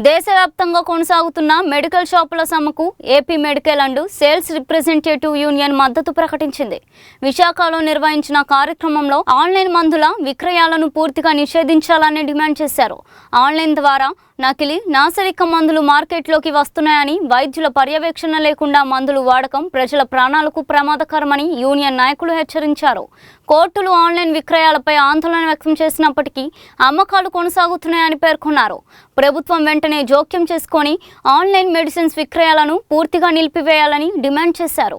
దేశవ్యాప్తంగా కొనసాగుతున్న మెడికల్ షాపుల సమ్మెకు AP medical and sales representative union మద్దతు ప్రకటించింది. విశాఖలో నిర్వహించిన కార్యక్రమంలో ఆన్లైన్ మందుల విక్రయాలను పూర్తిగా నిషేధించాలని డిమాండ్ చేశారు. ఆన్లైన్ ద్వారా నకిలీ నాసిరకం మందులు మార్కెట్లోకి వస్తున్నాయని, వైద్యుల పర్యవేక్షణ లేకుండా మందులు వాడకం ప్రజల ప్రాణాలకు ప్రమాదకరమని యూనియన్ నాయకులు హెచ్చరించారు. కోర్టులు ఆన్లైన్ విక్రయాలపై ఆందోళన వ్యక్తం చేసినప్పటికీ అమ్మకాలు కొనసాగుతున్నాయని పేర్కొన్నారు. ప్రభుత్వం వెంటనే జోక్యం చేసుకొని ఆన్లైన్ మెడిసిన్స్ విక్రయాలను పూర్తిగా నిలిపివేయాలని డిమాండ్ చేశారు.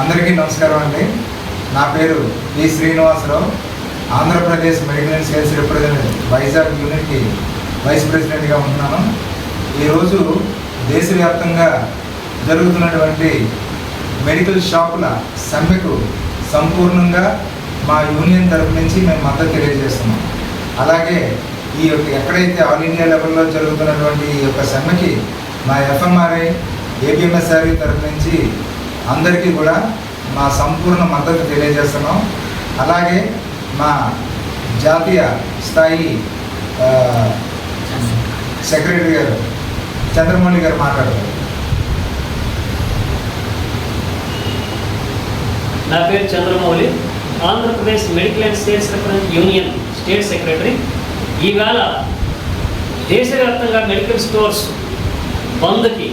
అందరికీ నమస్కారం అండి. నా పేరు P Srinivasarao. Andhra Pradesh medical and sales representative Vizag యూనిట్కి వైస్ ప్రెసిడెంట్గా ఉంటున్నాను. ఈరోజు దేశవ్యాప్తంగా జరుగుతున్నటువంటి మెడికల్ షాపుల సమ్మెకు సంపూర్ణంగా మా యూనియన్ తరపు నుంచి మేము మద్దతు తెలియజేస్తున్నాం. అలాగే ఈ యొక్క ఎక్కడైతే ఆల్ ఇండియా లెవెల్లో జరుగుతున్నటువంటి ఈ యొక్క సమ్మెకి మా ఎఫ్ఎంఆర్ఐ ఏపీఎంఎస్ఆర్ఐ తరపు నుంచి అందరికీ కూడా మా సంపూర్ణ మద్దతు తెలియజేస్తున్నాం. అలాగే మా జాతీయ స్థాయి సెక్రటరీ గారు చంద్రమౌళి గారు మాట్లాడతారు. నా పేరు Chandramouli, Andhra Pradesh medical and sales representative union state secretary. ఈవేళ దేశవ్యాప్తంగా మెడికల్ స్టోర్స్ బంద్కి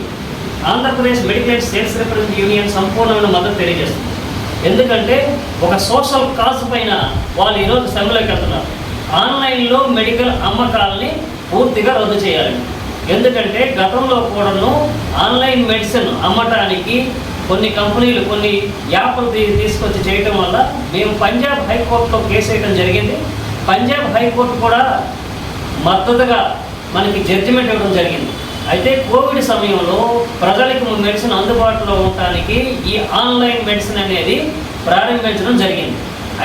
Andhra Pradesh medical and sales representative union సంపూర్ణమైన మద్దతు తెలియజేస్తుంది. ఎందుకంటే ఒక సోషల్ కాజ్ పైన వాళ్ళు ఈరోజు సమ్మెలోకి వెళ్తున్నారు. ఆన్లైన్లో మెడికల్ అమ్మకాలని పూర్తిగా రద్దు చేయాలి. ఎందుకంటే గతంలో కూడాను ఆన్లైన్ మెడిసిన్ అమ్మటానికి కొన్ని కంపెనీలు కొన్ని యాప్లు తీసుకొచ్చి చేయటం వల్ల మేము పంజాబ్ హైకోర్టులో కేసు వేయడం జరిగింది. పంజాబ్ హైకోర్టు కూడా మద్దతుగా మనకి జడ్జిమెంట్ ఇవ్వడం జరిగింది. అయితే కోవిడ్ సమయంలో ప్రజలకు మెడిసిన్ అందుబాటులో ఉండటానికి ఈ ఆన్లైన్ మెడిసిన్ అనేది ప్రారంభించడం జరిగింది.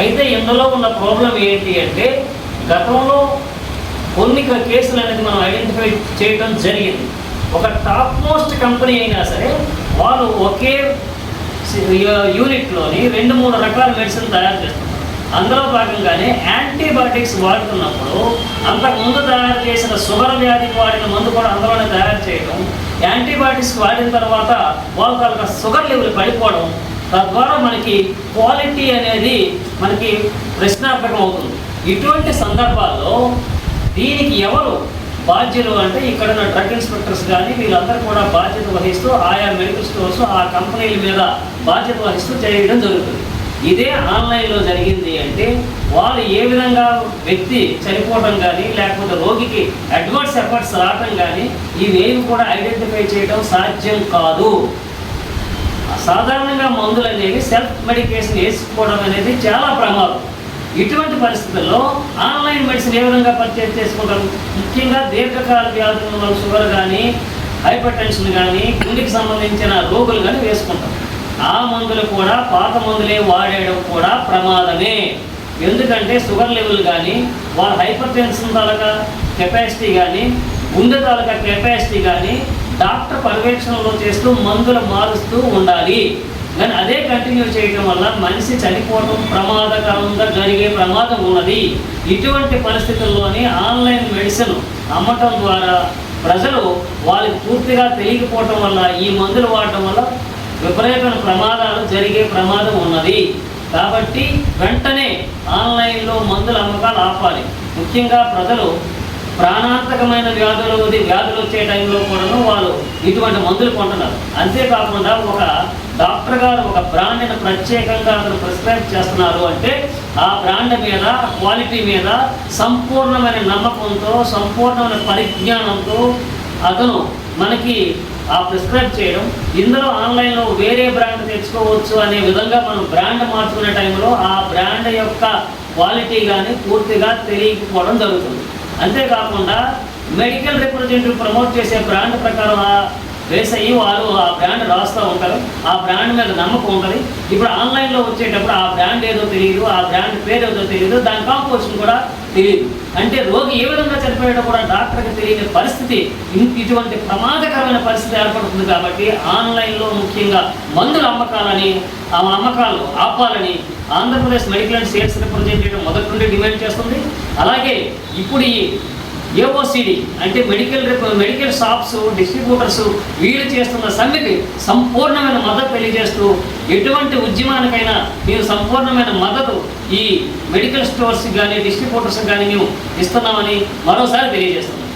అయితే ఇందులో ఉన్న ప్రాబ్లం ఏంటి అంటే గతంలో కొన్ని కేసులు అనేది మనం ఐడెంటిఫై చేయడం జరిగింది. ఒక టాప్ మోస్ట్ కంపెనీ అయినా సరే వాళ్ళు ఒకే యూనిట్లోని 2-3 రకాల మెడిసిన్ తయారు చేస్తున్నారు. అందులో భాగంగానే యాంటీబయాటిక్స్ వాడుతున్నప్పుడు అంతకుముందు తయారు చేసిన షుగర్ వ్యాధికి వాడిన మందు కూడా అందులోనే తయారు చేయడం, యాంటీబయాటిక్స్ వాడిన తర్వాత వాళ్ళ షుగర్ లెవెల్ పడిపోవడం, తద్వారా మనకి క్వాలిటీ అనేది మనకి ప్రశ్నార్థకం అవుతుంది. ఇటువంటి సందర్భాల్లో దీనికి ఎవరు బాధ్యులు అంటే ఇక్కడ ఉన్న డ్రగ్ ఇన్స్పెక్టర్స్ కానీ వీళ్ళందరూ కూడా బాధ్యత వహిస్తూ ఆయా మెడికల్ స్టోర్స్ ఆ కంపెనీల మీద బాధ్యత వహిస్తూ చేయడం జరుగుతుంది. ఇదే ఆన్లైన్లో జరిగింది అంటే వాళ్ళు ఏ విధంగా వ్యక్తి చనిపోవడం కానీ లేకపోతే రోగికి అడ్వర్స్ ఎఫెక్ట్స్ రావడం కానీ ఇవేవి కూడా ఐడెంటిఫై చేయడం సాధ్యం కాదు. సాధారణంగా మందులు అనేవి సెల్ఫ్ మెడికేషన్ వేసుకోవడం అనేది చాలా ప్రమాదం. ఇటువంటి పరిస్థితుల్లో ఆన్లైన్ మెడిసిన్ ఏ విధంగా పర్చేజ్ చేసుకుంటారు? ముఖ్యంగా దీర్ఘకాల వ్యాధులు ఉన్న షుగర్ కానీ హైపర్ టెన్షన్ కానీ గుండెకి సంబంధించిన రోగులు కానీ వేసుకుంటారు. ఆ మందులు కూడా పాత మందులే వాడేయడం కూడా ప్రమాదమే. ఎందుకంటే షుగర్ లెవెల్ కానీ వాళ్ళ హైపర్ టెన్షన్ తాలూకా కెపాసిటీ కానీ గుండె తాలూకా కెపాసిటీ కానీ డాక్టర్ పర్యవేక్షణలో చేస్తూ మందులు మారుస్తూ ఉండాలి. కానీ అదే కంటిన్యూ చేయడం వల్ల మనిషి చనిపోవడం ప్రమాదకరంగా జరిగే ప్రమాదం ఉన్నది. ఇటువంటి పరిస్థితుల్లోని ఆన్లైన్ మెడిసిన్ అమ్మటం ద్వారా ప్రజలు వాళ్ళకి పూర్తిగా తెలియకపోవటం వల్ల ఈ మందులు వాడటం వల్ల విపరీతమైన ప్రమాదాలు జరిగే ప్రమాదం ఉన్నది. కాబట్టి వెంటనే ఆన్లైన్లో మందుల అమ్మకాలు ఆపాలి. ముఖ్యంగా ప్రజలు ప్రాణాంతకమైన వ్యాధులు వచ్చే టైంలో కూడా వాళ్ళు ఇటువంటి మందులు కొంటున్నారు. అంతేకాకుండా ఒక డాక్టర్ గారు ఒక బ్రాండ్ని ప్రత్యేకంగా అతను ప్రిస్క్రైబ్ చేస్తున్నారు అంటే ఆ బ్రాండ్ మీద క్వాలిటీ మీద సంపూర్ణమైన నమ్మకంతో సంపూర్ణమైన పరిజ్ఞానంతో అతను మనకి ఆ ప్రిస్క్రైబ్ చేయడం. ఇందులో ఆన్లైన్లో వేరే బ్రాండ్ తెచ్చుకోవచ్చు అనే విధంగా మనం బ్రాండ్ మార్చుకునే టైంలో ఆ బ్రాండ్ యొక్క క్వాలిటీ కానీ పూర్తిగా తెలియకపోవడం జరుగుతుంది. అంతేకాకుండా మెడికల్ రిప్రజెంటేటివ్ ప్రమోట్ చేసే బ్రాండ్ ప్రకారం బేస్ అయ్యి వారు ఆ బ్రాండ్ రాస్తూ ఉంటారు. ఆ బ్రాండ్ మీద నమ్మకం ఉంటుంది. ఇప్పుడు ఆన్లైన్లో వచ్చేటప్పుడు ఆ బ్రాండ్ ఏదో తెలియదు, ఆ బ్రాండ్ పేరు ఏదో తెలియదు, దాని కాంపోజిషన్ కూడా తెలియదు. అంటే రోగి ఏ విధంగా చనిపోయాడో కూడా డాక్టర్కి తెలియని పరిస్థితి, ఇటువంటి ప్రమాదకరమైన పరిస్థితి ఏర్పడుతుంది. కాబట్టి ఆన్లైన్లో ముఖ్యంగా మందుల అమ్మకాలు ఆపాలని Andhra Pradesh medical and sales representative మొదటి నుండి డిమాండ్ చేస్తుంది. అలాగే ఇప్పుడు ఈ ఏఓసిడి అంటే మెడికల్ షాప్స్, డిస్ట్రిబ్యూటర్స్ వీళ్ళు చేస్తున్న సమ్మెకి సంపూర్ణమైన మద్దతు తెలియజేస్తూ ఎటువంటి ఉద్యమానికైనా మేము సంపూర్ణమైన మద్దతు ఈ మెడికల్ స్టోర్స్కి కానీ డిస్ట్రిబ్యూటర్స్కి కానీ మేము ఇస్తున్నామని మరోసారి తెలియజేస్తున్నాం.